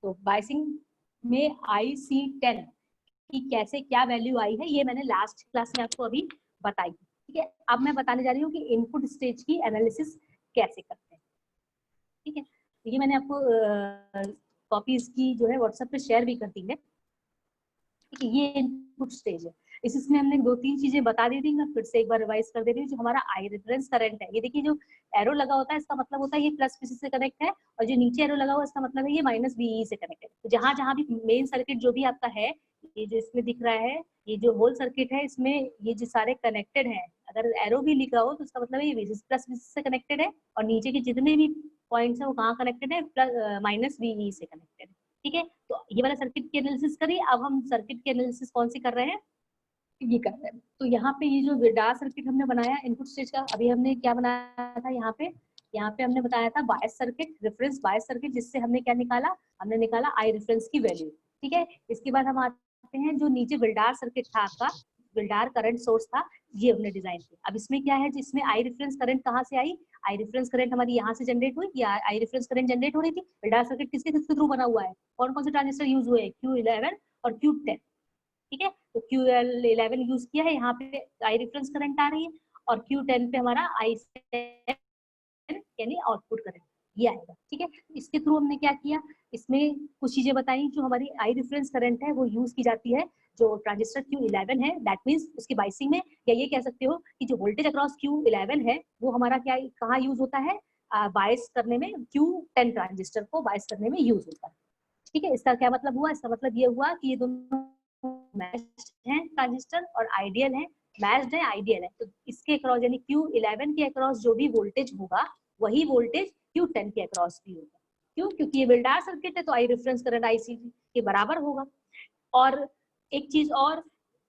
तो बायसिंग में IC10 की कैसे क्या वैल्यू आई है ये मैंने लास्ट क्लास में आपको अभी बताई, ठीक है। अब मैं बताने जा रही हूँ कि इनपुट स्टेज की एनालिसिस कैसे करते हैं, ठीक है। ये मैंने आपको कॉपीज की जो है व्हाट्सएप पे शेयर भी कर दी है, ठीक है। ये इनपुट स्टेज है, इसमें हमने 2-3 चीजें बता दी थी, मैं फिर से एक बार रिवाइज कर दे रही हूँ। जो हमारा आई रेफरेंस करंट है, ये देखिए जो एरो लगा होता है इसका मतलब होता है ये प्लस पीसी से कनेक्ट है, और जो नीचे एरो लगा हुआ है इसका मतलब है ये माइनस बीई से कनेक्ट है। तो जहां जहां भी मेन सर्किट जो भी आपका है, ये जो इसमें दिख रहा है, ये जो होल सर्किट है, इसमें ये जो सारे कनेक्टेड है, अगर एरो भी लिखा हो तो उसका मतलब ये प्लस बीसी से कनेक्टेड है, और नीचे के जितने भी पॉइंट्स है वो कहाँ कनेक्टेड है, प्लस माइनस बीई से कनेक्टेड है, ठीक है। तो ये वाला सर्किट की एनालिसिस करिए। अब हम सर्किट की एनालिसिस कौन सी कर रहे हैं, ये कर रहे हैं। तो यहाँ पे ये जो विडार सर्किट हमने बनाया इनपुट स्टेज का, अभी हमने क्या बनाया था यहाँ पे हमने बताया था bias circuit, reference bias circuit, जिससे हमने क्या निकाला, हमने निकाला आई रेफरेंस की वैल्यू, ठीक है। इसके बाद हम आते हैं जो नीचे विल्डार सर्किट था आपका, विल्डार करंट सोर्स था, ये हमने डिजाइन किया। अब इसमें क्या है, जिसमें आई रेफरेंस करंट कहाँ से आई, आई रेफरेंस करंट हमारी यहाँ से जनरेट हुई, या आई रेफरेंस करंट जनरेट हो रही थी। विल्डार सर्किट किसके किसके थ्रू बना हुआ है, कौन कौन से ट्रांजिस्टर यूज हुए, Q11 और Q10, ठीक है। तो QL11 यूज किया है, यहाँ पे आई रेफरेंस करंट आ रही है, और Q10 पे हमारा I7 यानी आउटपुट करंट ये आएगा, ठीक है। इसके थ्रू हमने क्या किया, इसमें कुछ चीजें बताई। जो हमारी आई रेफरेंस करंट है वो यूज की जाती है जो ट्रांजिस्टर Q11 है, दैट मींस उसकी बाइसिंग में, या ये कह सकते हो कि जो वोल्टेज अक्रॉस Q11 है वो हमारा क्या कहाँ यूज होता है, बायस करने में, Q10 ट्रांजिस्टर को बायस करने में यूज होता है, ठीक है। इसका क्या मतलब हुआ, इसका मतलब ये हुआ कि ये दोनों मैच्ड हैं ट्रांजिस्टर, और आइडियल है, मैच्ड है आइडियल है। तो इसके अक्रॉस यानी Q11 के अक्रॉस जो भी वोल्टेज होगा वही वोल्टेज Q10 के अक्रॉस भी होगा। क्यों, क्योंकि ये विल्डार सर्किट है तो आई रेफरेंस करंट IC के बराबर होगा। और एक चीज और,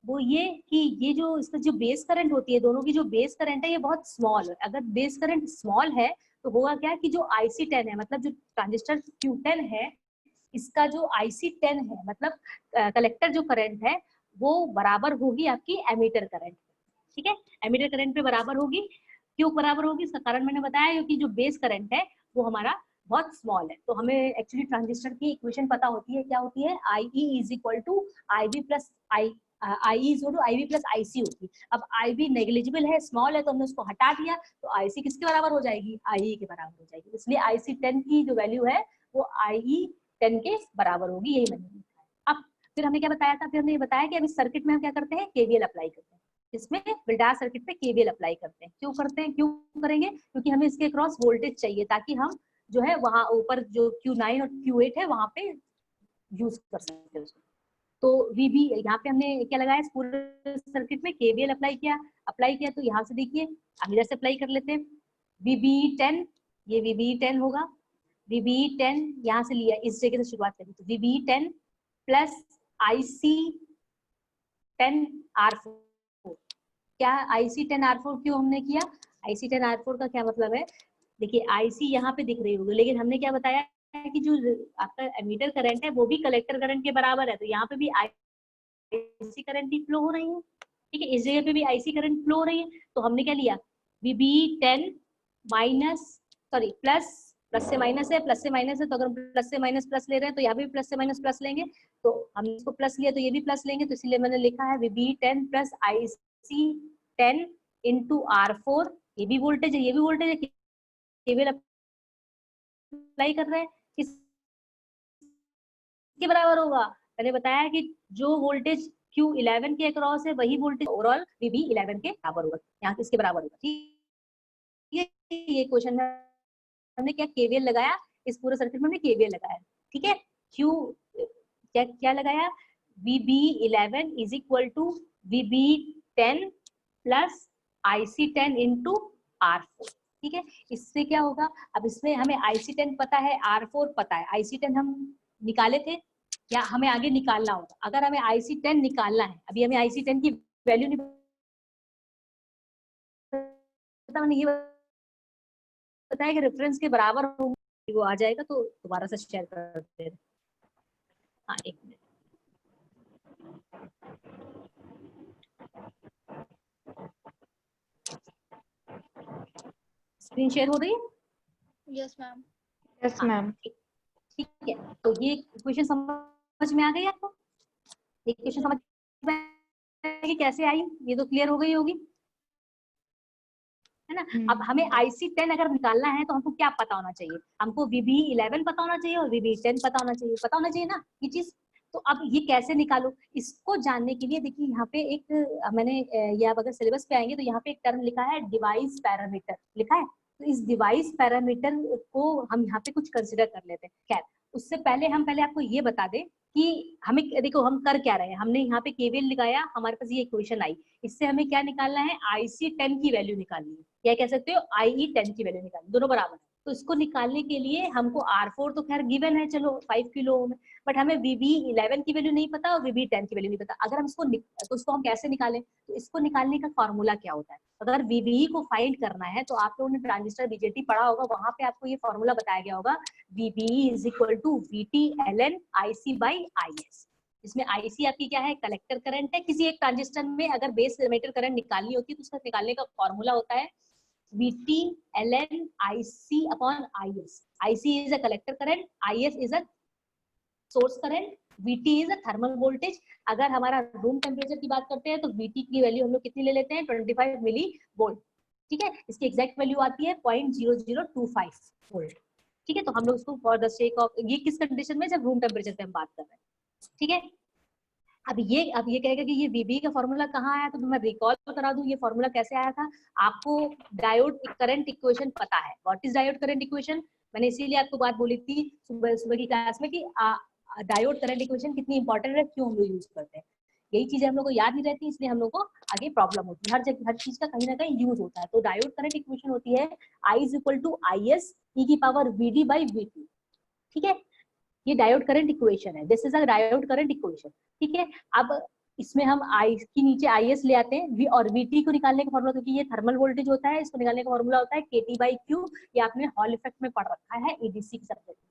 वो ये कि ये जो इसका जो बेस करंट होती है, दोनों की जो बेस करंट है ये बहुत स्मॉल है। अगर बेस करंट स्मॉल है तो होगा क्या कि जो IC10 है, मतलब जो ट्रांजिस्टर Q10 है, इसका जो IC10 है, मतलब कलेक्टर जो करंट है वो बराबर होगी आपकी एमीटर करंट, ठीक है। एमीटर करंट पे बराबर होगी। क्यों बराबर होगी, इसका कारण मैंने बताया, क्योंकि जो बेस करंट है वो हमारा बहुत स्मॉल है। तो हमें एक्चुअली ट्रांजिस्टर की इक्वेशन पता होती है, क्या होती है, IE is equal to IB plus IB plus IC होती है। अब IB नेग्लिजिबल है, स्मॉल है, तो हमने उसको हटा दिया, तो IC किसके बराबर हो जाएगी, IE के बराबर हो जाएगी। इसलिए IC10 की जो वैल्यू है वो IE10 के बराबर होगी, यही मैंने लिखा है। अब फिर हमने क्या बताया था, फिर हमने ये बताया कि अब इस सर्किट में हम क्या करते हैं, KVL अप्लाई करते हैं। इसमें विल्डार सर्किट पे KVL अप्लाई करते हैं। क्यों करते हैं, क्यों करेंगे, क्योंकि हमें इसके क्रॉस वोल्टेज चाहिए, ताकि हम जो है वहां ऊपर जो Q9 और Q8 है वहां पे यूज कर सकते हैं उसको। तो VB यहाँ पे हमने क्या लगाया, इस पूरे सर्किट में KVL अप्लाई किया। तो यहाँ से देखिए, हम इधर से अप्लाई कर लेते हैं। VB10, ये VB10 होगा, VB10 यहाँ से लिया, इस जगह से शुरुआत करी, तो VB10 प्लस IC10R4। क्या IC10R4 क्यों हमने किया, IC10R4 का क्या मतलब है, देखिए IC यहाँ पे दिख रही होगी, लेकिन हमने क्या बताया कि जो आपका एमीटर करंट है वो भी कलेक्टर करंट के बराबर है, तो यहाँ पे भी IC करंट ही फ्लो हो रही है, ठीक है। इस जगह पे भी IC करंट फ्लो हो रही है, तो हमने क्या लिया, VB10 minus, sorry plus, plus से माइनस है, प्लस से माइनस है, तो अगर प्लस से माइनस प्लस ले रहे हैं तो यहाँ भी प्लस से माइनस प्लस लेंगे, तो हम इसको प्लस लिया तो ये भी प्लस लेंगे, तो इसलिए मैंने लिखा है VB10 plus IC10 into R4। ये भी वोल्टेज है, ये भी वोल्टेज है, केवल अप्लाई कर रहे हैं, किसके बराबर होगा, मैंने बताया कि जो वोल्टेज Q11 के अक्रॉस है वही वोल्टेज ओवरऑल VB11 के बराबर होगा, यहाँ किसके बराबर होगा, ठीक है। ये क्वेश्चन में हमने क्या KVL लगाया, इस पूरे सर्किट में हमने KVL लगाया, ठीक है। क्या क्या लगाया, VB11 is equal to VB10 plus IC10 into R4, ठीक है। इससे क्या होगा, अब इसमें हमें IC10 पता है, R4 पता है, IC10 हम निकाले थे, या हमें आगे निकालना होगा। अगर हमें IC10 निकालना है, अभी हमें IC10 की वैल्यू नहीं पता, मैंने ये बताया कि रेफरेंस के बराबर होंगे, वो आ जाएगा, तो दोबारा से शेयर करते हैं। हाँ, एक मिनट, स्क्रीन शेयर हो रही है, यस मैम, यस मैम, ठीक है, तो ये इक्वेशन समझ में आ गई आपको? ये इक्वेशन समझ में कि कैसे आई, ये तो क्लियर हो गई होगी, है ना। अब हमें IC10 अगर निकालना है तो हमको क्या पता होना चाहिए, हमको VBE11 पता होना चाहिए और VBE10 पता होना चाहिए ना ये चीज। तो अब ये कैसे निकालो, इसको जानने के लिए देखिए यहाँ पे एक मैंने ये आप अगर सिलेबस पे आएंगे तो यहाँ पे एक टर्म लिखा है डिवाइस पैरामीटर लिखा है। तो इस डिवाइस पैरामीटर को हम यहाँ पे कुछ कंसिडर कर लेते हैं। खैर उससे पहले हम पहले आपको ये बता दें कि हमें देखो हम कर क्या रहे हैं, हमने यहाँ पे केवीएल लगाया, हमारे पास ये इक्वेशन आई, इससे हमें क्या निकालना है, IC10 की वैल्यू निकालनी है, या कह सकते हो IE10 की वैल्यू निकालनी, दोनों बराबर है। तो इसको निकालने के लिए हमको R4 तो खैर गिवन है, चलो 5 किलो ओम, बट हमें VB11 की वैल्यू नहीं पता और VB10 की वैल्यू नहीं पता। अगर हम इसको हम कैसे निकालें, तो इसको निकालने का फॉर्मूला क्या होता है, अगर VBE को फाइंड करना है तो आप लोगों ने ट्रांजिस्टर बीजेटी पढ़ा होगा, वहां पे आपको ये फॉर्मूला बताया गया होगा, VBE is equal to VT ln IC by IS। इसमें IC आपकी क्या है, कलेक्टर करंट है। किसी एक ट्रांजिस्टर में अगर बेस एमिटर करंट निकालनी होती है तो उसका निकालने का फॉर्मूला होता है VT ln IC upon IS। IC is a collector current, IS is a source current, VT is a thermal voltage। अगर हमारा रूम टेम्परेचर की बात करते हैं तो VT की वैल्यू हम लोग कितनी ले लेते हैं, 25 मिली वोल्ट। ठीक है, इसकी एग्जैक्ट वैल्यू आती है 0.0025 वोल्ट। ठीक है, तो हम लोग इसको फॉर द सेक ऑफ, ये किस कंडीशन में, जब रूम टेम्परेचर पे हम बात कर रहे हैं। ठीक है, अब ये कहेगा कि ये VB का फॉर्मूला कहाँ आया, तो मैं रिकॉल करा दूं ये फॉर्मूला कैसे आया था। आपको डायोड करंट इक्वेशन पता है, what is diode current equation, मैंने इसीलिए आपको बात बोली थी सुबह की क्लास में कि डायोड करंट इक्वेशन कितनी इंपॉर्टेंट है, क्यों हम लोग यूज करते हैं। यही चीजें हम लोग को याद नहीं रहती, इसलिए हम लोग को आगे प्रॉब्लम होती है, हर जगह हर चीज का कहीं ना कहीं यूज होता है। तो डायोड करंट इक्वेशन होती है I is equal to IS e की पावर VD बाई VT। ठीक है, ये डायोड करंट इक्वेशन है, this is a diode current equation. ठीक है, अब इसमें हम आई की नीचे IS ले आते हैं, और VT को निकालने का फॉर्मूला, क्योंकि ये थर्मल वोल्टेज होता है, इसको निकालने का फॉर्मूला होता है KT बाई Q। ये आपने हॉल इफेक्ट में पढ़ रखा है EDC के सब्जेक्ट में।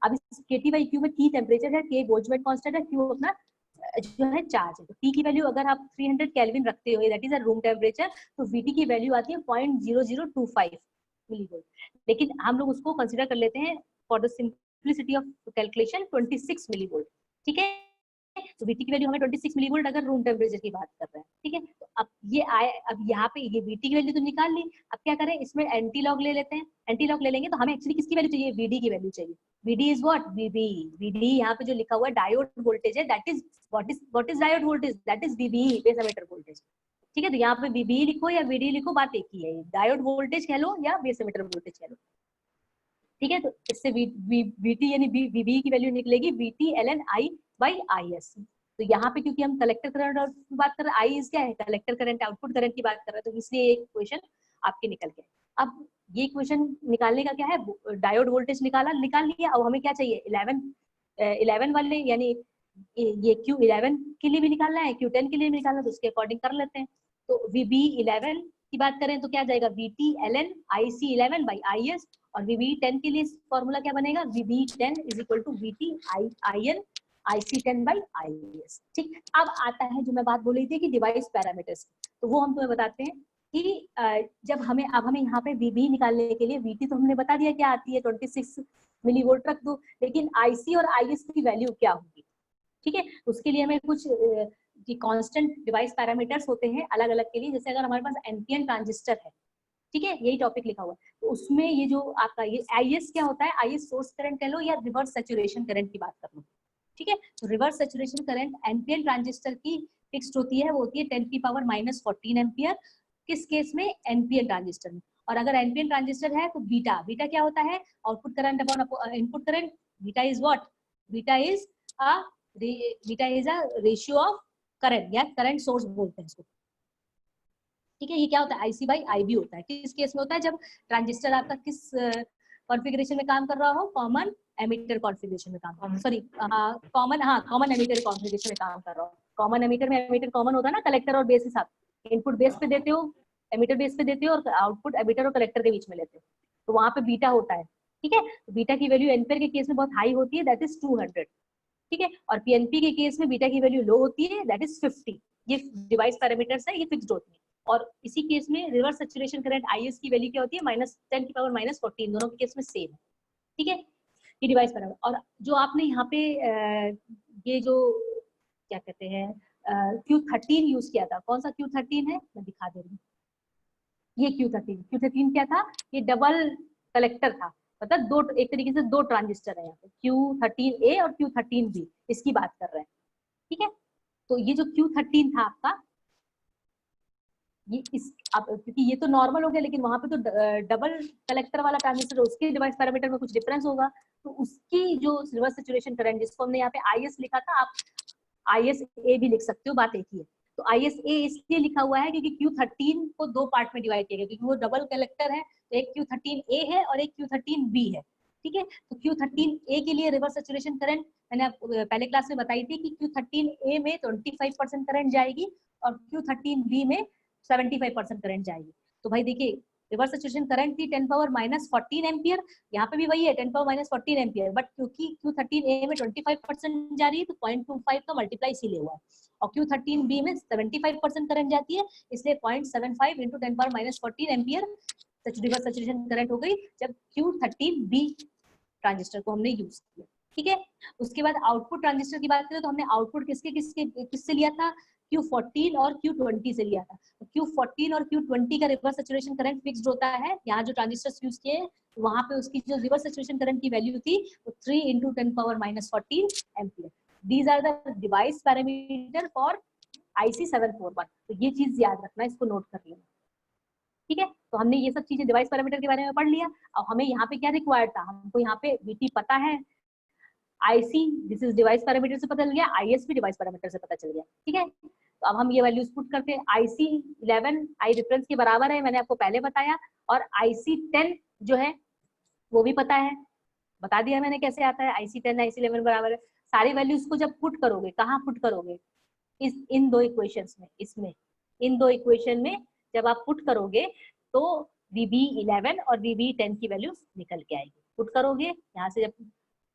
अब इस KT बाई Q में T टेम्परेचर है, K बोल्ट्जमैन कांस्टेंट है, Q अपना जो है चार्ज है। तो T की वैल्यू अगर आप 300 केल्विन रखते हो, that is a room temperature, तो VT की वैल्यू आती है 0.0025 मिली वोल्ट। लेकिन हम लोग उसको कंसिडर कर लेते हैं for the simplicity of calculation 26 milli volt. ठीक है, तो VT की वैल्यू हमें 26 मिली वोल्ट अगर रूम टेम्परेचर की बात कर रहे हैं। ठीक है, तो अब ये आए, अब यहाँ पे ये VT की वैल्यू तो निकाल ली, अब क्या करें, इसमें एंटी लॉग ले लेते हैं। एंटी लॉग ले लेंगे तो हमें एक्चुअली किसकी वैल्यू चाहिए, VD की वैल्यू चाहिए। VD इज व्हाट, VB यहाँ पे जो लिखा हुआ है डायोड वोल्टेज है, that is what is diode voltage, that is VBE base emitter voltage. ठीक है, तो यहाँ पे VBE लिखो या VD लिखो, बात एक ही है, डायोड वोल्टेज कह लो या बेस एमिटर वोल्टेज कह लो। ठीक है, तो इससे VT यानी VBE की वैल्यू निकलेगी VT ln I by IS। तो यहाँ पे क्योंकि हम कलेक्टर करंट की बात कर रहे हैं, I इज क्या है, कलेक्टर करंट, आउटपुट करंट की बात कर रहे हैं, तो इसलिए एक इक्वेशन आपके निकल गया। अब ये इक्वेशन निकालने का क्या है, डायोड वोल्टेज निकाल लिया। अब हमें क्या चाहिए, 11 वाले, यानी ये Q11 के लिए भी निकालना है, Q10 के लिए भी निकालना है, तो उसके अकॉर्डिंग कर लेते हैं। तो VB11 की बात करें तो क्या जाएगा, VT ln IC11 by IS, और VB10 के लिए फॉर्मूला क्या बनेगा, VB10 is equal to VT IN IC10 by IS। ठीक, अब आता है जो मैं बात बोल रही थी कि डिवाइस पैरामीटर्स, तो वो हम तुम्हें बताते हैं कि जब हमें, अब हमें यहाँ पे VB निकालने के लिए, VT तो हमने बता दिया क्या आती है, 26 मिली वोल्ट रख दो, लेकिन IC और IS की वैल्यू क्या होगी। ठीक है, उसके लिए हमें कुछ कांस्टेंट डिवाइस पैरामीटर्स होते हैं अलग अलग के लिए। जैसे अगर हमारे पास एनपीएन ट्रांजिस्टर है, ठीक है, यही टॉपिक लिखा हुआ है, तो उसमें ये जो आपका ये IS क्या होता है, IS सोर्स करंट कह लो या रिवर्स सैचुरेशन करंट की बात कर लो। ठीक है, तो reverse saturation current NPN transistor की फिक्स्ड होती है, वो होती है 10 की पावर -14 एम्पियर। किस केस में, एनपीएन ट्रांजिस्टर में। और अगर एनपीएन ट्रांजिस्टर है तो बीटा, बीटा क्या होता है, output current upon input current. Beta is what, beta is a ratio of current, या करंट सोर्स बोलते हैं इसको। ठीक है, ये क्या होता है, IC बाई IB होता है। किस केस में होता है, जब ट्रांजिस्टर आपका किस कॉन्फ़िगरेशन में काम कर रहा हो, कॉमन एमिटर कॉन्फ़िगरेशन में काम, सॉरी कॉमन एमिटर कॉन्फ़िगरेशन में काम कर रहा हो। कॉमन एमिटर में एमिटर कॉमन होता है ना, कलेक्टर और बेस के साथ, इनपुट बेस पे देते हो, एमिटर बेस पे देते हो, और आउटपुट एमिटर और कलेक्टर के बीच में लेते हो, तो वहां पे बीटा होता है। ठीक है, तो बीटा की वैल्यू एम्पियर के केस में बहुत हाई होती है, दैट इज 200। ठीक है, और PNP के केस में बीटा की वैल्यू लो होती है, दैट इज 50। ये डिवाइस पैरामीटर्स है, ये फिक्स्ड होती है। और इसी केस में रिवर्स सैचुरेशन करंट IS की वैल्यू क्या होती है, -10 की पावर -14, दोनों के केस में सेम है। ठीक है, ये डिवाइस पैरामीटर। और जो आपने यहाँ पे ये जो क्या कहते हैं Q13 यूज किया था, कौन सा Q13 है मैं दिखा दे रही हूँ। ये Q13 क्या था, ये डबल कलेक्टर था, मतलब दो, एक तरीके से दो ट्रांजिस्टर है यहाँ पे, Q13A और Q13B, इसकी बात कर रहे हैं। ठीक है, तो ये जो Q13 था आपका, ये इस अब क्योंकि ये तो नॉर्मल हो गया, लेकिन वहां पे तो डबल कलेक्टर वाला ट्रांजिस्टर, उसके डिवाइस पैरामीटर में कुछ डिफरेंस होगा, तो उसकी जो रिवर्स सैचुरेशन करंट, जिसको हमने यहाँ पे IS लिखा था, आप ISA भी लिख सकते हो, बात एक ही है। तो ISA इसलिए लिखा हुआ है क्योंकि Q13 को दो पार्ट में डिवाइड किया गया, क्योंकि वो डबल कलेक्टर है, तो एक Q13A है और एक Q13B है। ठीक है, तो Q13A के लिए रिवर्स सैचुरेशन करंट मैंने आपको पहले क्लास में बताई थी कि Q13A में 25% करंट जाएगी और Q13B में 75% करंट जाएगी। तो भाई देखिए, रिवर्स सैचुरेशन करंट थी 10⁻14 एम्पियर, यहाँ पे भी वही है 10⁻14 एम्पियर, बट क्योंकि Q13A में 25% जा रही है तो 0.25 का मल्टीप्लाई इसीलिए हुआ है, और Q13B में 75% करंट जाती है, इसलिए 0.75 into 10⁻14 ampere reverse saturation current हो गई जब Q13B ट्रांजिस्टर को हमने यूज किया। ठीक है, उसके बाद आउटपुट ट्रांजिस्टर की बात करें तो हमने आउटपुट किससे लिया था, Q14 और Q20 से लिया था। तो Q14 और Q20 का रिवर्स सैचुरेशन करंट फिक्स्ड होता है, यहाँ जो ट्रांजिस्टर्स यूज किए वहां पे उसकी जो रिवर्स सैचुरेशन करंट की वैल्यू थी वो 3 into 10⁻14 ampere. These are the device parameter for IC741। तो ये चीज याद रखना, इसको नोट कर लेना। ठीक है, तो हमने ये सब चीजें डिवाइस पैरामीटर के बारे में पढ़ लिया। अब हमें यहाँ पे क्या रिक्वायर्ड था, हमको यहाँ पे VT पता है, IC this is device parameter से पता चल गया, IS भी डिवाइस पैरामीटर से पता चल गया। ठीक है, तो अब हम ये वैल्यूज पुट करते हैं। IC11 I रेफरेंस के बराबर है, मैंने आपको पहले बताया, और IC10 जो है वो भी पता है, बता दिया मैंने कैसे आता है। IC10 IC11 बराबर है। सारी वैल्यूज को जब पुट करोगे, कहाँ पुट करोगे, इन दो इक्वेशंस में, इसमें इन दो इक्वेशन में जब आप पुट करोगे तो VB11 और VB10 की वैल्यूज निकल के आएगी। पुट करोगे यहाँ से, जब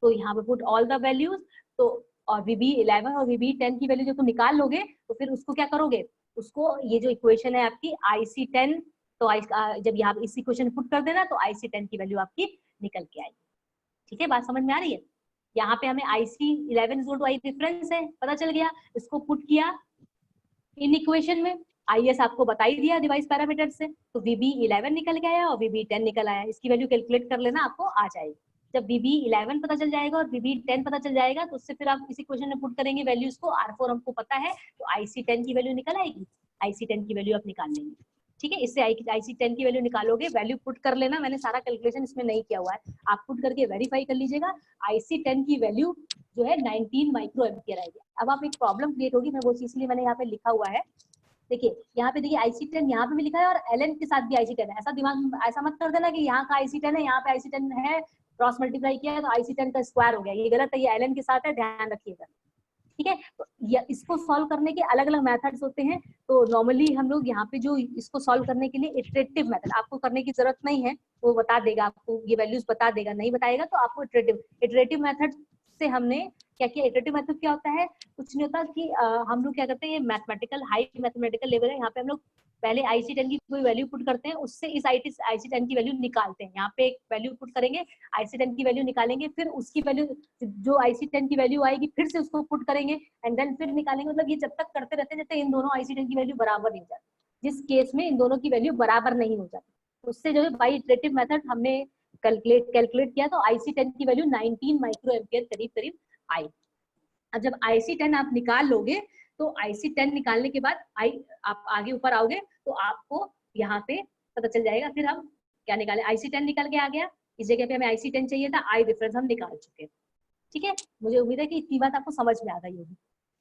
तो यहाँ पे पुट ऑल द वैल्यूज, तो और VB11 और VB10 की वैल्यू जब तुम निकाल लोगे तो फिर उसको क्या करोगे, उसको ये जो इक्वेशन है आपकी IC10, तो जब यहाँ इस इक्वेशन पुट कर देना तो IC10 की वैल्यू आपकी निकल के आएगी। ठीक है, बात समझ में आ रही है। यहाँ पे हमें IC11 I रेफरेंस है, पता चल गया, इसको पुट किया इन इक्वेशन में, IS आपको बता ही दिया डिवाइस पैरामीटर से, तो VB11 निकल के आया और VB10 निकल आया। इसकी वैल्यू कैलकुलेट कर लेना, आपको आ जाएगी। जब VB11 पता चल जाएगा और VB10 पता चल जाएगा तो उससे फिर आप इस इक्वेशन में पुट करेंगे वैल्यूज को, R4 हमको पता है, तो IC10 की वैल्यू निकल आएगी, IC10 की वैल्यू आप निकाल लेंगे। ठीक है, इससे IC10 की वैल्यू निकालोगे, वैल्यू पुट कर लेना, मैंने सारा कैलकुलेशन इसमें नहीं किया हुआ है, आप पुट करके वेरीफाई कर लीजिएगा। IC10 की वैल्यू जो है 19 माइक्रो एम्पियर आएगी। अब आप एक प्रॉब्लम क्रिएट होगी, मैं वो चीज इसलिए मैंने यहाँ पे लिखा हुआ है, देखिए यहाँ पे, देखिए IC10 यहाँ पे भी लिखा है और LN के साथ भी IC10 है। ऐसा दिमाग ऐसा मत कर देना कि यहाँ का IC10 है, यहाँ पे IC10 है, क्रॉस मल्टीप्लाई किया है तो IC10 का स्क्वायर हो गया, ये गलत है, ये LN के साथ है, ध्यान रखिएगा। ठीक है, तो इसको सॉल्व करने के अलग अलग मेथड्स होते हैं, तो नॉर्मली हम लोग यहाँ पे जो इसको सॉल्व करने के लिए इटरेटिव मेथड, आपको करने की जरूरत नहीं है, वो बता देगा आपको, ये वैल्यूज बता देगा, नहीं बताएगा तो आपको इटरेटिव मेथड से हमने क्या किया। इटरेटिव मेथड क्या होता है, कुछ नहीं होता कि हम लोग क्या करते हैं, ये मैथमेटिकल हाई मैथमेटिकल लेवल है, यहाँ पे हम लोग पहले IC10 की कोई वैल्यू पुट करते हैं, उससे इस IC10 की वैल्यू निकालते हैं। यहाँ पे एक वैल्यू पुट करेंगे, IC10 की वैल्यू निकालेंगे, फिर उसकी वैल्यू जो IC10 की वैल्यू आएगी फिर से उसको पुट करेंगे एंड देन फिर निकालेंगे। मतलब ये जब तक करते रहते हैं जब तक इन दोनों IC10 की वैल्यू बराबर नहीं हो जाती। जिस केस में इन दोनों की वैल्यू बराबर नहीं हो जाती, उससे जो है बाई इटरेटिव मेथड हमने कैलकुलेट किया तो IC10 की वैल्यू 19 माइक्रो एम्पियर करीब करीब आई। अब जब IC10 आप निकाल लोगे तो IC10 निकालने के बाद आप आगे ऊपर आओगे तो आपको यहाँ पे पता चल जाएगा। फिर हम क्या निकाले, IC10 निकल के आ गया, इस जगह पे हमें IC10 चाहिए था, I रेफरेंस हम निकाल चुके हैं। ठीक है, मुझे उम्मीद है कि इतनी बात आपको समझ में आ गई होगी।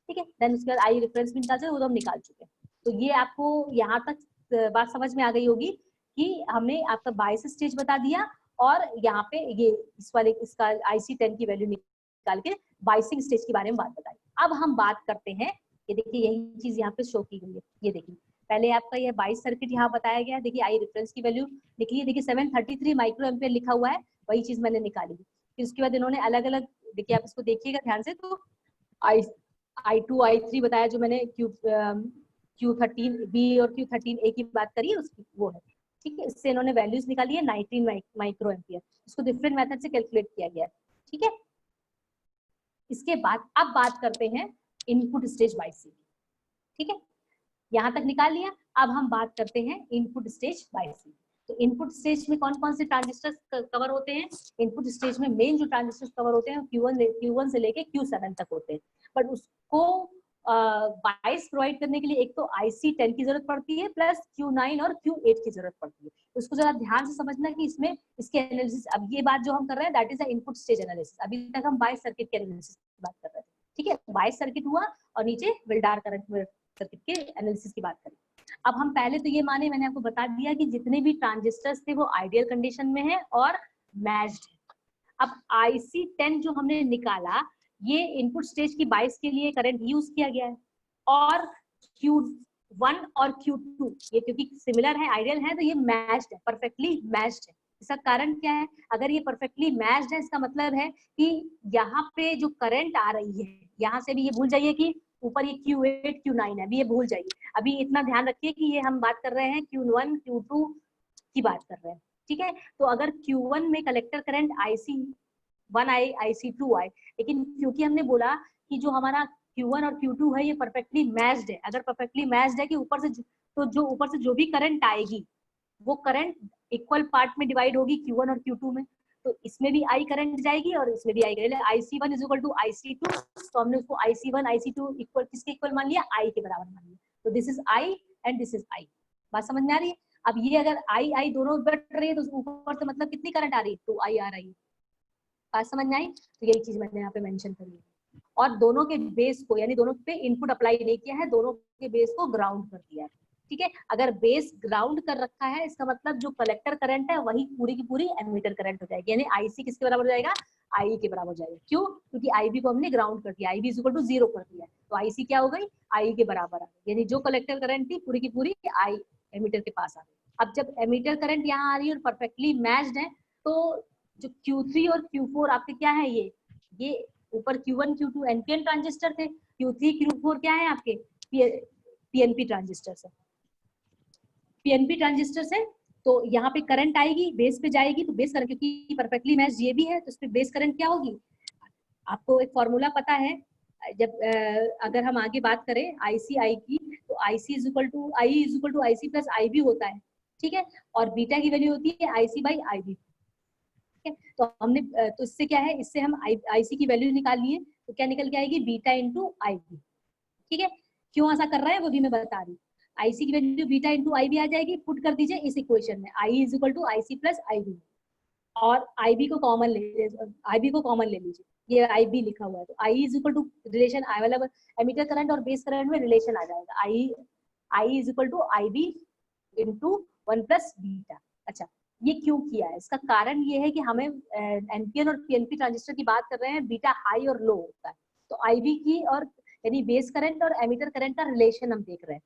ठीक है, देन उसके बाद I रेफरेंस भी निकाल चुके, वो तो हम निकाल चुके हैं। तो ये आपको यहाँ तक बात समझ में आ गई होगी कि हमने आपका बायस स्टेज बता दिया और यहाँ पे ये इस वाले इसका IC10 की वैल्यू निकाल के बाइसिंग स्टेज के बारे में बात बताई। अब हम बात करते हैं, ये देखिए यही चीज यहाँ पे शो की गई है, ये देखिए पहले आपका ये बाइस सर्किट यहाँ बताया गया, देखिए I रेफरेंस की वैल्यू निकली है, देखिए 733 माइक्रो एम्पियर लिखा हुआ है, वही चीज मैंने निकाली। फिर उसके बाद इन्होंने अलग अलग, देखिए आप इसको देखिएगा ध्यान से, तो I2 I3 बताया, जो मैंने Q13B और Q13A की बात करी है उसकी वो है। ठीक है, इससे इन्होंने वैल्यूज निकाली है 19 माइक्रो एम्पियर, इसको डिफरेंट मेथड से कैलकुलेट किया गया है। ठीक है। इसके बाद अब बात करते हैं इनपुट स्टेज बाय सी। ठीक है, यहां तक निकाल लिया। अब हम बात करते हैं इनपुट स्टेज बाय सी। तो इनपुट स्टेज में कौन कौन से ट्रांजिस्टर्स कवर होते हैं? इनपुट स्टेज में मेन जो ट्रांजिस्टर्स कवर होते हैं Q1 से लेके Q7 तक होते हैं, बट उसको बाइस प्रोवाइड करने के लिए एक तो IC10 की जरूरत पड़ती है प्लस Q9 और Q8 की जरूरत पड़ती है। तो उसको जरा ध्यान से समझना कि इसमें इसके एनालिसिस, अब ये बात जो हम कर रहे हैं that is the input stage analysis. अभी तक हम बाइस सर्किट के एनालिसिस की बात कर रहे थे। ठीक है, बाइस सर्किट हुआ और नीचे विल्डार करंट सर्किट के एनालिसिस की बात करें। अब हम पहले तो ये माने, मैंने आपको बता दिया कि जितने भी ट्रांजिस्टर्स थे वो आइडियल कंडीशन में है और मैच्ड है। अब IC10 जो हमने निकाला, ये इनपुट स्टेज की 22 के लिए करंट यूज किया गया है, और Q1 और Q2 ये क्योंकि सिमिलर है, आइडियल है, तो ये मैच्ड है, परफेक्टली मैच्ड है। इसका कारण क्या है? अगर ये परफेक्टली मैच्ड है, इसका मतलब है कि यहाँ पे जो करंट आ रही है, यहाँ से भी ये भूल जाइए कि ऊपर ये Q8 Q9 है, अभी ये भूल जाइए। अभी इतना ध्यान रखिए कि ये हम बात कर रहे हैं Q1 Q2 की बात कर रहे हैं। ठीक है, तो अगर Q1 में कलेक्टर करंट IC1 आए, IC2 आए, लेकिन क्योंकि हमने बोला कि जो हमारा Q1 और Q2 है ये परफेक्टली मैच्ड है, अगर परफेक्टली मैच्ड है कि ऊपर से तो जो ऊपर से जो भी करंट आएगी वो करंट इक्वल पार्ट में डिवाइड होगी Q1 और Q2 में, तो इसमें भी I करंट जाएगी और इसमें भी I करंट। IC1 is equal to IC2, तो हमने उसको IC1 IC2 इक्वल किसके इक्वल मान लिया? I के बराबर मान लिया। तो this is I and this is I। बात समझ में आ रही है? अब ये अगर I दोनों बढ़ रही है तो ऊपर से मतलब कितनी करंट आ रही है? 2I आ रही है। बात समझ में आई? तो यही चीज मैंने यहाँ पे मेंशन करी है। और दोनों के बेस को, यानी दोनों पे इनपुट अप्लाई नहीं किया है, दोनों के बेस को ग्राउंड कर दिया है। ठीक है, अगर बेस ग्राउंड कर रखा है, इसका मतलब जो कलेक्टर करंट है वही पूरी की पूरी एमीटर करंट हो जाएगी, यानी IC किसके बराबर हो जाएगा? I के बराबर हो जाएगा। क्यों? क्योंकि IB को हमने ग्राउंड कर दिया, IB इज इक्वल टू 0 कर दिया, तो IC क्या हो गई? I के बराबर आ गई, यानी जो कलेक्टर करंट थी पूरी की पूरी I एमीटर के पास आ गई। अब जब एमीटर करंट यहाँ आ रही है और परफेक्टली मैच्ड है, तो जो Q3 और Q4 आपके क्या है? ये ऊपर Q1 Q2 NPN ट्रांजिस्टर थे, Q3 Q4 क्या है आपके? PNP ट्रांजिस्टर है, PNP ट्रांजिस्टर से। तो यहाँ पे करंट आएगी, बेस पे जाएगी, तो बेस करंट क्योंकि परफेक्टली मैच ये भी है तो उस पे बेस करंट क्या होगी? आपको एक फॉर्मूला पता है, जब अगर हम आगे बात करें IC की, तो IC is equal to IC plus IB होता है। ठीक है, और बीटा की वैल्यू होती है IC बाई IB। तो हमने तो इससे क्या है, इससे हम IC की वैल्यू निकाल लिए, तो क्या निकल के आएगी? Beta into IB। ठीक है, क्यों ऐसा कर रहा है वो भी मैं बता रही हूँ। IC की वैल्यू बीटा इंटू IB आ जाएगी, पुट कर दीजिए इस इक्वेशन में, I is equal to IC plus IB, और IB को कॉमन ले लीजिए, ये IB लिखा हुआ है, तो I is equal to relation I वाला एमीटर करंट और बेस करंट में रिलेशन आ जाएगा, I is equal to IB into 1 plus beta. अच्छा, ये क्यों किया है? इसका कारण ये है कि हमें एनपीएन और पीएनपी ट्रांजिस्टर की बात कर रहे हैं, बीटा हाई और लो होता है, तो आईबी की और यानी बेस करंट और एमीटर करंट का रिलेशन हम देख रहे हैं।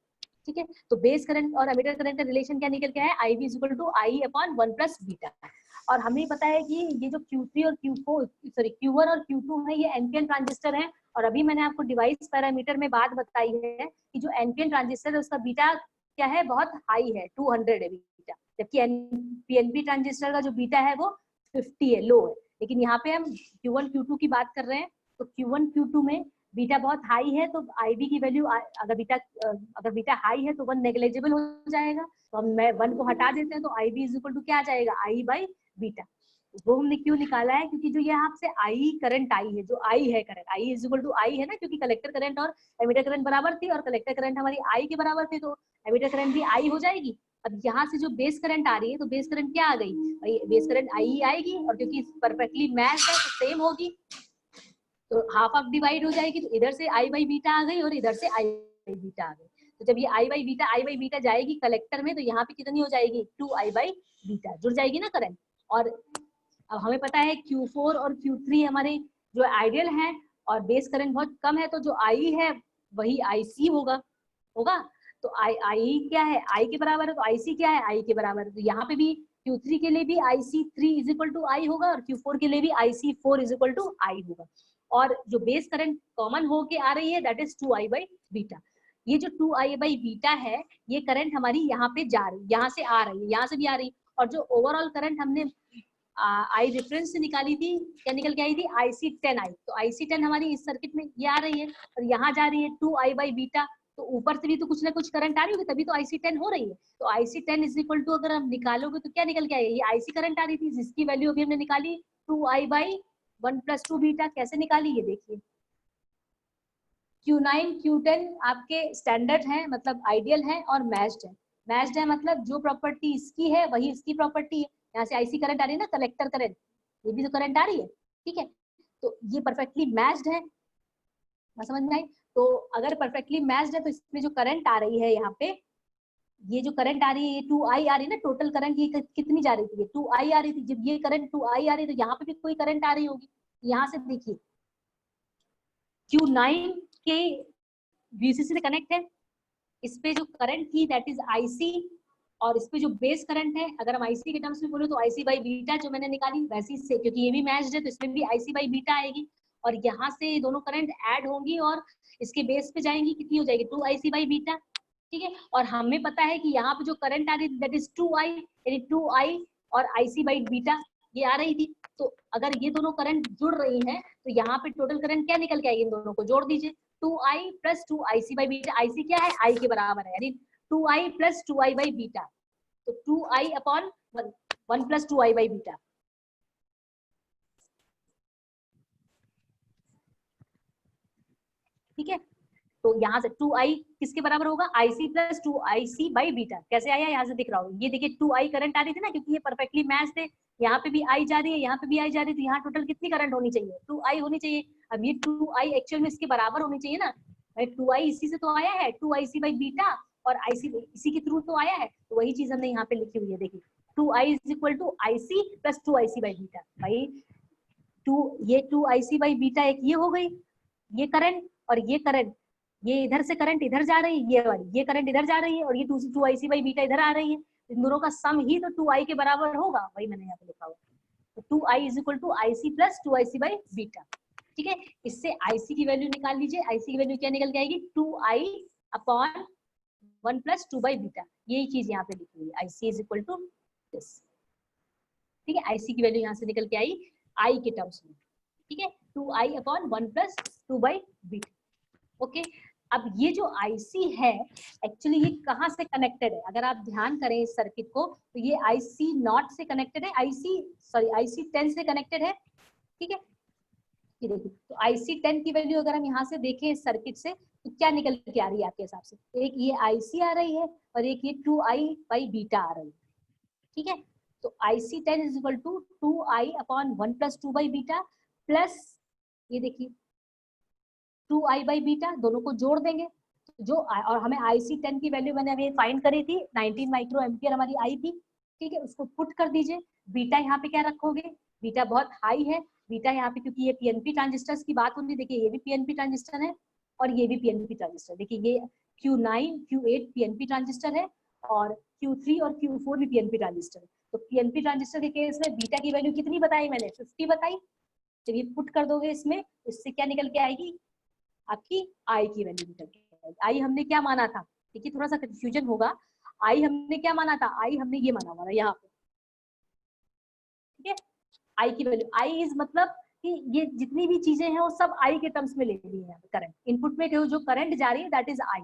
ठीक है, तो बेस करंट और एमीटर करंट का रिलेशन क्या निकल के है? IB is equal to I upon 1 plus beta. और हमें पता है कि ये जो Q3 और Q1 और Q2 है, ये एनपीएन ट्रांजिस्टर है, और अभी मैंने आपको डिवाइस पैरामीटर में बात बताई है कि जो एनपीएन ट्रांजिस्टर है उसका बीटा क्या है? बहुत हाई है, 200 है बीटा, जबकि पीएनपी ट्रांजिस्टर का जो बीटा है वो 50 है, लो है। लेकिन यहाँ पे हम Q1 Q2 की बात कर रहे हैं, तो Q1 Q2 में बीटा बहुत हाई है, तो IB की वैल्यू अगर बीटा हाई है तो 1 नेग्लेजिबल हो जाएगा, तो हम 1 को हटा देते हैं, तो IB इज इक्वल टू क्या आ जाएगा? I by beta. वो हमने क्यों निकाला है? क्योंकि जो यहाँ से I करंट आई है, जो I है करंट, I is equal to I है ना, क्योंकि कलेक्टर करंट और एमीटर करंट बराबर थी, और कलेक्टर करंट हमारी I के बराबर थी, तो एमीटर करंट भी I हो जाएगी। अब यहाँ से जो बेस करंट आ रही है, तो बेस करंट क्या आ गई? बेस करंट I आएगी, और क्योंकि परफेक्टली मैच है तो सेम होगी, तो हाफ ऑफ डिवाइड हो जाएगी, तो इधर से I बाई बीटा आ गई और इधर से I बाई बीटा आ गई। तो जब ये I बाई बीटा जाएगी कलेक्टर में, तो यहाँ पे कितनी हो जाएगी? 2I बाई बीटा जुड़ जाएगी ना करंट। और अब हमें पता है Q4 और Q3 हमारे जो आइडियल है और बेस करंट बहुत कम है, तो जो I है वही IC होगा। तो I क्या है? I के बराबर है, तो IC क्या है? I के बराबर है। तो यहाँ पे भी Q3 के लिए भी IC3 is equal to I होगा, और Q4 के लिए भी IC4 is equal to I होगा। और जो बेस करंट कॉमन होके आ रही है that is 2I by beta. ये जो 2I बाई बीटा है, ये करंट हमारी यहाँ पे जा रही है, यहाँ से आ रही है, यहाँ से भी आ रही है, और जो ओवरऑल करंट हमने आई रेफरेंस से निकाली थी, क्या निकल के आई थी, IC10 आई। तो IC10 हमारी इस सर्किट में ये आ रही है और यहाँ जा रही है 2I बाई बीटा। तो ऊपर से भी तो कुछ ना कुछ करंट आ रही होगी, तभी तो IC10 हो रही है। तो IC10 इज इक्वल टू, अगर हम निकालोगे तो क्या निकल के आएगा, ये IC करंट आ रही थी जिसकी वैल्यू अभी हमने निकाली 2I बाई 1 + 2 बीटा। कैसे निकाली ये देखिए, Q9 Q10 आपके स्टैंडर्ड हैं, मतलब आइडियल है और मैच्ड है। मैच्ड है मतलब जो प्रॉपर्टी इसकी है वही इसकी प्रॉपर्टी है। यहाँ से IC करंट आ रही है ना, कलेक्टर करंट, ये भी तो करंट आ रही है, ठीक है। तो ये परफेक्टली मैच्ड है, समझ में आई। तो अगर परफेक्टली मैच्ड है तो इसमें जो करंट आ रही है यहाँ पे, ये जो करंट आ रही है ये 2I आ रही है ना, टोटल करंट ये कितनी जा रही थी, ये 2I आ रही थी। जब ये करंट 2I आ रही है तो यहाँ पे भी कोई करंट आ रही होगी। यहाँ से देखिए Q9 के VCC से कनेक्ट है, इस पे जो करंट थी दैट इज IC, और इस पे जो बेस करंट है, अगर हम IC के टर्म्स में बोले तो IC बाई बीटा जो मैंने निकाली वैसी से, क्योंकि ये भी मैच्ड है तो इसमें भी IC बाई बीटा आएगी। और यहाँ से दोनों करंट ऐड होंगी और इसके बेस पे जाएंगी, कितनी हो जाएगी 2IC बाई बीटा, ठीक है। और हमें पता है कि यहाँ पे जो करंट आ रही थी दैट इज 2I, यानी 2I और IC बाई बीटा ये आ रही थी। तो अगर ये दोनों करंट जुड़ रही हैं तो यहाँ पे टोटल करंट क्या निकल के आएगी, इन दोनों को जोड़ दीजिए, 2I + 2IC by beta. IC क्या है, I के बराबर है, यानी 2I + 2I बाई बीटा। तो 2I upon 1 + 2I by beta, ठीक है। तो यहाँ से 2I किसके बराबर होगा, IC + 2IC बाई बीटा। कैसे आया, यहाँ से दिख रहा होगा, ये देखिए 2I करंट आ रही थी ना, क्योंकि ये परफेक्टली मैच थे। यहाँ पे भी I जा रही है, यहाँ पे भी I जा रही है, तो यहाँ टोटल कितनी करंट होनी चाहिए, 2I होनी चाहिए। अब ये 2I एक्चुअल में इसके बराबर होनी चाहिए ना, 2I इसी से तो आया है, 2IC बाई बीटा, और IC इसी के थ्रू तो आया है। तो वही चीज हमने यहाँ पे लिखी हुई है, देखिए 2I = IC + 2IC by beta. भाई ये 2IC बाई बीटा एक ये हो गई, ये करंट, और ये करंट, ये इधर से करंट इधर जा रही है, ये वाली ये करंट इधर जा रही है, और ये 2IC बाई बीटा इधर आ रही है। इन दोनों का सम ही तो 2I के बराबर होगा, वही मैंने यहाँ पे लिखा हुआ। तो 2I = IC + 2IC by beta, ठीक है। इससे IC की वैल्यू निकाल लीजिए, IC की वैल्यू क्या निकल के आएगी, 2I अपॉन 1 + 2 बाई बीटा। यही चीज यहाँ पे लिखी हुई है, IC = दिस, ठीक है। IC की वैल्यू यहाँ से निकल के आई I के टर्म्स में, ठीक है, 2I upon 1 + 2 by beta, okay. अब ये जो IC है एक्चुअली ये कहाँ से कनेक्टेड है, अगर आप ध्यान करें इस सर्किट को, तो ये IC0 से कनेक्टेड है, IC10 से कनेक्टेड है, ठीक है। ये देखिए, तो IC10 की वैल्यू अगर हम यहाँ से देखें इस सर्किट से, तो क्या निकल के आ रही है आपके हिसाब से, एक ये IC आ रही है और एक ये 2I बाई बीटा आ रही है, ठीक है। तो IC10 = 2I upon 1 + 2 by beta plus ये देखिए 2I बाई बीटा, दोनों को जोड़ देंगे जो, और हमें IC10 की वैल्यू मैंने अभी फाइंड करी थी, 19 माइक्रो एम्पियर हमारी आई थी, ठीक है। उसको पुट कर दीजिए, बीटा यहाँ पे क्या रखोगे, बीटा बहुत हाई है, बीटा यहाँ पे क्योंकि ये PNP ट्रांजिस्टर्स की बात होती है, देखिए ये भी PNP ट्रांजिस्टर है और ये भी PNP ट्रांजिस्टर, देखिए ये Q9 Q8 PNP ट्रांजिस्टर है और Q3 और Q4 भी PNP ट्रांजिस्टर है। तो PNP ट्रांजिस्टर के केस में बीटा की वैल्यू कितनी बताई मैंने, 50 बताई। जब ये पुट कर दोगे इसमें, इससे क्या निकल के आएगी, आपकी I की वैल्यू निकल के आएगी। I हमने क्या माना था, देखिए थोड़ा सा कंफ्यूजन होगा, I हमने क्या माना था, I हमने ये माना हुआ यहाँ पे, ठीक है। I की वैल्यू, I इज मतलब कि ये जितनी भी चीजें हैं वो सब I के टर्म्स में ले ली है, करंट इनपुट में जो करंट जा रही है दैट इज I,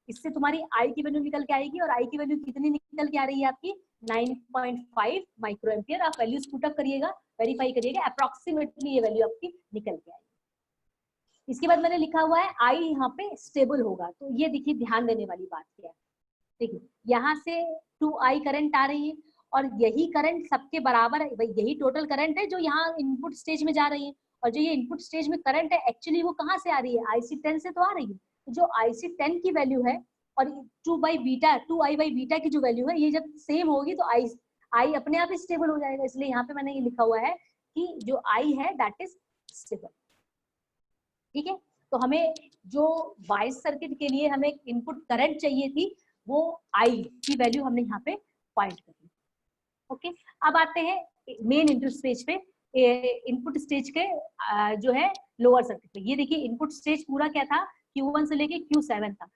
इससे तुम्हारी I की वैल्यू निकल के आएगी, और I की वैल्यू कितनी निकल के आ रही है आपकी 9.5 माइक्रो एम्पियर। आप वैल्यूज पुट अप करिएगा, वेरीफाई करिएगा, अप्रोक्सीमेटली ये वैल्यू आपकी निकल के आएगी। इसके बाद मैंने लिखा हुआ है I यहाँ पे स्टेबल होगा, तो ये देखिए ध्यान देने वाली बात क्या है, देखिए यहाँ से 2I करंट आ रही है और यही करंट सबके बराबर है, यही टोटल करंट है जो यहाँ इनपुट स्टेज में जा रही है, और जो ये इनपुट स्टेज में करंट है एक्चुअली वो कहाँ से आ रही है, IC10 से तो आ रही है। तो जो IC10 की वैल्यू है और 2I बाई बीटा की जो वैल्यू है, ये जब सेम होगी तो I अपने आप ही स्टेबल हो जाएगा, इसलिए यहाँ पे मैंने ये लिखा हुआ है कि जो I है दैट इज स्टेबल, ठीक है। तो हमें जो बायस सर्किट के लिए हमें इनपुट करंट चाहिए थी वो I की वैल्यू हमने यहाँ पे फाइंड कर ली, ओके। अब आते हैं मेन इनपुट स्टेज पे, इनपुट स्टेज के जो है लोअर सर्किट पे। ये देखिए इनपुट स्टेज पूरा क्या था, Q1 से लेके Q7 था।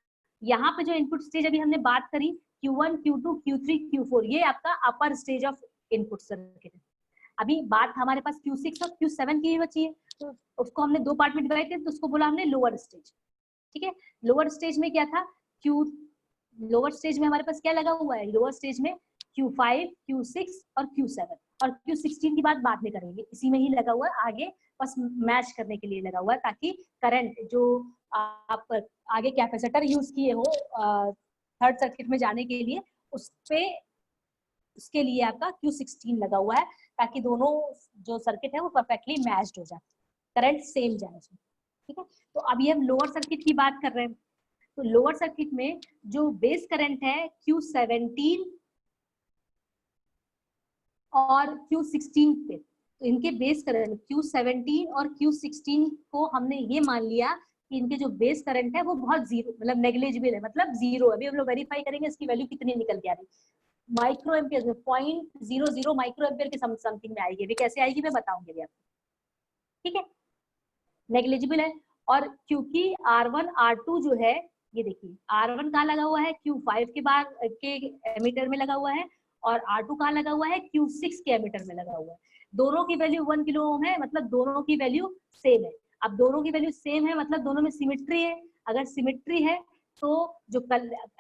यहाँ पे जो इनपुट स्टेज अभी हमने बात करी Q1 Q2 Q3 Q4, ये आपका upper stage of input circuit है। अभी बात हमारे पास Q6 और Q7 की बची है, तो उसको हमने दो पार्ट में डिवाइड किया, तो उसको बोला हमने लोअर स्टेज। ठीक है, लोअर स्टेज में क्या था, लोअर स्टेज में हमारे पास क्या लगा हुआ है, लोअर स्टेज में Q5, Q6 और Q7, और Q16 की बात बाद में करेंगे, इसी में ही लगा हुआ है, आगे बस मैच करने के लिए लगा हुआ है, ताकि करंट जो आप आगे कैपेसिटर यूज किए हो थर्ड सर्किट में जाने के लिए, उस पे उसके लिए आपका Q16 लगा हुआ है, ताकि दोनों जो सर्किट है वो परफेक्टली मैच्ड हो जाए, करंट सेम जाए। ठीक है, तो अभी हम लोअर सर्किट की बात कर रहे हैं, तो लोअर सर्किट में जो बेस करंट है Q17 और Q16 पे, तो इनके बेस करंट Q17 और Q16 को हमने ये मान लिया कि इनके जो बेस करंट है वो बहुत जीरो, मतलब नेग्लिजिबल है, मतलब जीरो। अभी हम लोग वेरीफाई करेंगे इसकी वैल्यू कितनी निकल के आ रही, माइक्रो एम्पियर में 0.00 माइक्रो एम्पियर के समथिंग में आएगी। अभी कैसे आएगी मैं बताऊंगी अभी आपको। ठीक है, नेग्लिजिबल है। और क्योंकि R1 R2 जो है, ये देखिए R1 कहाँ लगा हुआ है, Q5 के बाद के एमीटर में लगा हुआ है, और R2 कहाँ लगा हुआ है, Q6 के एमीटर में लगा हुआ है। दोनों की वैल्यू 1 किलो ओम है, मतलब दोनों की वैल्यू सेम है। अब दोनों की वैल्यू सेम है मतलब दोनों में सिमेट्री है। अगर सिमेट्री है तो जो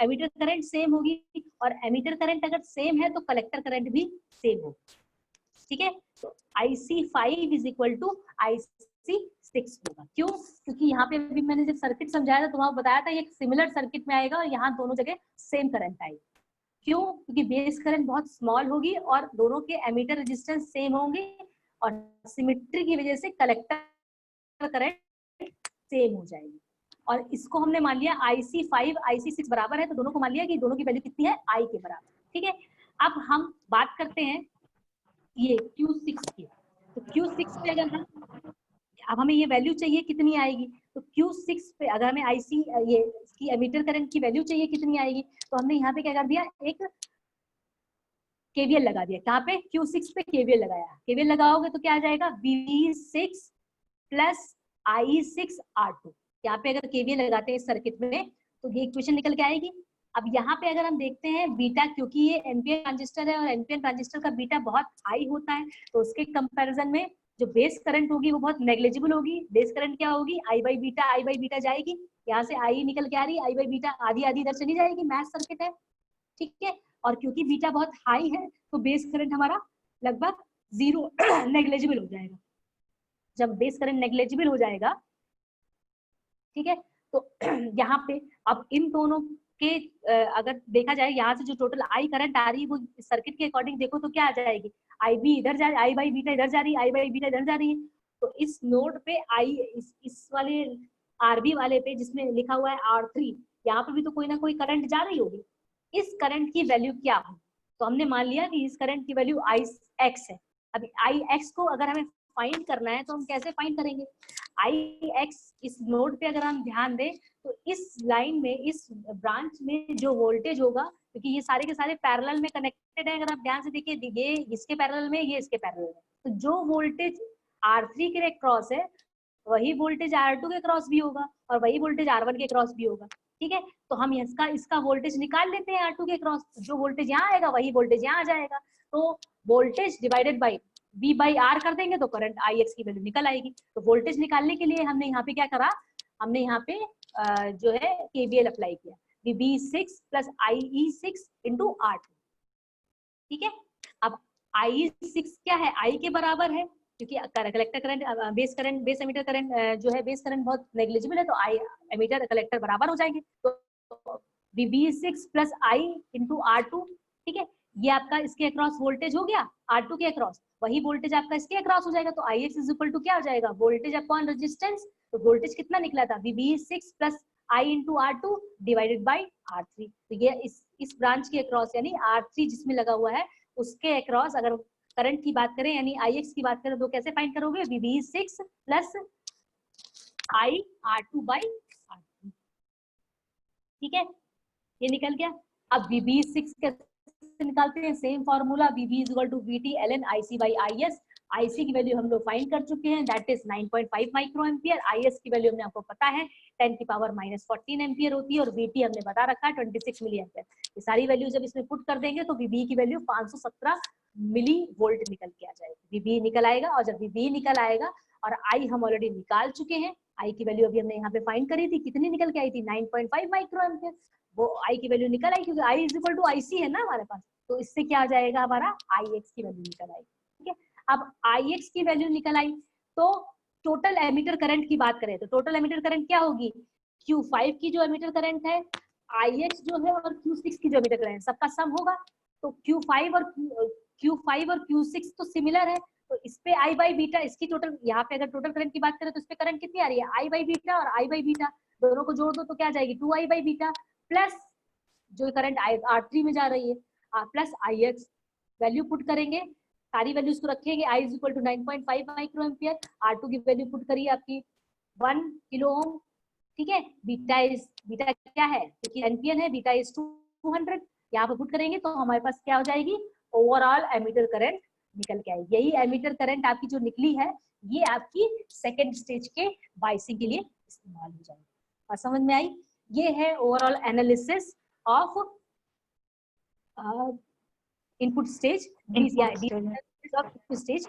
एमीटर करंट सेम होगी, और एमीटर करंट अगर सेम है तो कलेक्टर करंट भी सेम होगा। ठीक है, तो IC5 is equal to IC6 होगा। क्यों? क्योंकि यहाँ पे अभी मैंने जब सर्किट समझाया था तो वहां बताया था ये सिमिलर सर्किट में आएगा, और यहाँ दोनों जगह सेम करंट आएगी। क्यों? क्योंकि बेस करंट बहुत स्मॉल होगी और दोनों के एमीटर रेजिस्टेंस सेम होंगे, और सिमेट्री की वजह से कलेक्टर करंट सेम हो जाएगी। और इसको हमने मान लिया IC5 IC6 बराबर है, तो दोनों को मान लिया कि दोनों की वैल्यू कितनी है, I के बराबर। ठीक है, अब हम बात करते हैं ये Q6 की। तो Q6 पे अगर हम, अब हमें ये वैल्यू चाहिए कितनी आएगी, तो Q6 पे अगर हमें IC ये इसकी एमीटर करंट की वैल्यू चाहिए कितनी आएगी, तो हमने यहाँ पे क्या कर दिया, एक KVL लगा दिया। कहाँ पे, Q6 पे KVL लगाया। KVL लगाओगे तो क्या आ जाएगा, VB6 प्लस I6R2। यहाँ पे अगर KVL लगाते हैं इस सर्किट में तो ये इक्वेशन निकल के आएगी। अब यहाँ पे अगर हम देखते हैं बीटा, क्योंकि ये एनपीएन ट्रांजिस्टर है और एनपीएन ट्रांजिस्टर का बीटा बहुत हाई होता है, तो उसके कंपैरिजन में जो बेस करंट होगी वो बहुत नेग्लिजिबल होगी। बेस करंट क्या होगी, आई बाई बीटा जाएगी, यहाँ से आई निकल के आ रही, आई बाई बीटा आधी आधी इधर चली जाएगी, मैच सर्किट है। ठीक है, और क्योंकि बीटा बहुत हाई है तो बेस करंट हमारा लगभग जीरो नेग्लिजिबल हो जाएगा। जब बेस करंट नेग्लिजिबल हो जाएगा, ठीक है, तो यहाँ पे अब इन दोनों के अगर देखा जाए यहाँ से जो टोटल आई करंट आ रही है वो सर्किट के अकॉर्डिंग देखो तो क्या आ जाएगी, आई बी इधर जा रही, आई बाई बीटा इधर जा रही है, आई बाई बीटा इधर जा रही है। तो इस नोड पे आई इस वाले आरबी वाले पे जिसमें लिखा हुआ है R3, यहाँ पे भी तो कोई ना कोई करंट जा रही होगी। इस करंट की वैल्यू क्या हो, तो हमने मान लिया कि इस करंट की वैल्यू IX है। अभी IX को अगर हमें फाइंड करना है तो हम कैसे फाइंड करेंगे, IX इस नोड पे अगर हम ध्यान दें तो इस लाइन में, इस ब्रांच में जो वोल्टेज होगा, क्योंकि ये सारे के सारे पैरेलल में कनेक्टेड है, अगर आप ध्यान से देखिए ये इसके पैरेलल में, ये इसके पैरेलल में, तो जो वोल्टेज R3 के क्रॉस है वही वोल्टेज R2 के क्रॉस भी होगा, और वही वोल्टेज R1 के क्रॉस भी होगा। ठीक है, तो हम इसका वोल्टेज निकाल लेते हैं R2 के क्रॉस, जो वोल्टेज यहाँ आएगा वही वोल्टेज यहाँ आ जाएगा। तो voltage divided by V by R कर देंगे तो करंट IX की वैल्यू निकल आएगी। तो वोल्टेज निकालने के लिए हमने यहाँ पे क्या करा, हमने यहाँ पे जो है KVL अप्लाई किया, VB6 plus IE6 into R2। ठीक है, अब IE6 क्या है, I के बराबर है, क्योंकि collector current base emitter current जो है, बेस करंट बहुत नेग्लिजिबल है, तो आई एमीटर कलेक्टर बराबर हो जाएंगे। तो VB6 plus I into R2। ठीक है, ये आपका इसके अक्रॉस वोल्टेज हो गया, R2 के अक्रॉस वही वोल्टेज आपका इसके अक्रॉस हो जाएगा। तो IX इज इक्वल टू क्या हो जाएगा, वोल्टेज अपॉन रेजिस्टेंस। तो वोल्टेज कितना निकला था, VB6 plus I into R2 divided by R3। तो ये इस ब्रांच के अक्रॉस यानी R3 जिसमें लगा हुआ है उसके अक्रॉस अगर करंट की बात करें यानी IX की बात करें तो कैसे फाइंड करोगे, VB6 plus I R2 by R3। ठीक है, ये निकल गया। अब VB6 कैसे निकालते हैं, same formula, VB is equal to VT ln IC by IS। IC की वैल्यू हम लोग फाइंड कर चुके हैं, that is 9.5 micro ampere. IS की वैल्यू हमने आपको पता है 10 की पावर -14 एम्पियर होती है, और VT हमने बता रखा है 26 मिली एम्पियर। ये सारी वैल्यू जब इसमें पुट कर देंगे तो VB की वैल्यू 517 मिली वोल्ट निकल के आ जाएगा, VBE निकल आएगा। और जब VBE निकल आएगा और आई हम ऑलरेडी निकाल चुके हैं, आई की वैल्यू अभी हमने यहाँ पे फाइंड करी थी, कितनी निकल के आई थी 9.5 माइक्रो एम्पियर। वो आई की वैल्यू निकल आई क्योंकि I is equal to IC है ना हमारे पास, तो इससे क्या आ जाएगा हमारा IX की वैल्यू निकल आएगी। ठीक है, अब IX की वैल्यू निकल आई तो टोटल एमीटर करंट की बात करें तो टोटल एमीटर करंट क्या होगी, Q5 की जो एमीटर करंट है, IX जो है और Q6 की जो एमीटर करंट है, सबका सम होगा। तो Q5 और Q6 तो सिमिलर है, तो इस पे I बाई बीटा, इसकी टोटल, यहाँ पे अगर टोटल करंट की बात करें तो इस पे करंट कितनी आ रही है, I बाई बीटा और I बाई बीटा, दोनों को जोड़ दो तो क्या आ जाएगी 2I बाई बीटा, प्लस जो करंट R3 में जा रही है प्लस IX। वैल्यू पुट करेंगे, सारी वैल्यूज को रखेंगे, I is equal to 9.5 micro ampere, R2 की वैल्यू पुट करिए आपकी 1 किलो ओम। ठीक है, बीटा क्या है, क्योंकि एनपीएन है, बीटा इज 200, यहाँ पे पुट करेंगे तो हमारे पास क्या हो जाएगी, ओवरऑल एमीटर करंट निकल के आएगी। यही एमीटर करंट आपकी जो निकली है, ये आपकी सेकेंड स्टेज के बाइसिंग के लिए इस्तेमाल हो जाएगी। और समझ में आई, ये है overall analysis of input stage, stage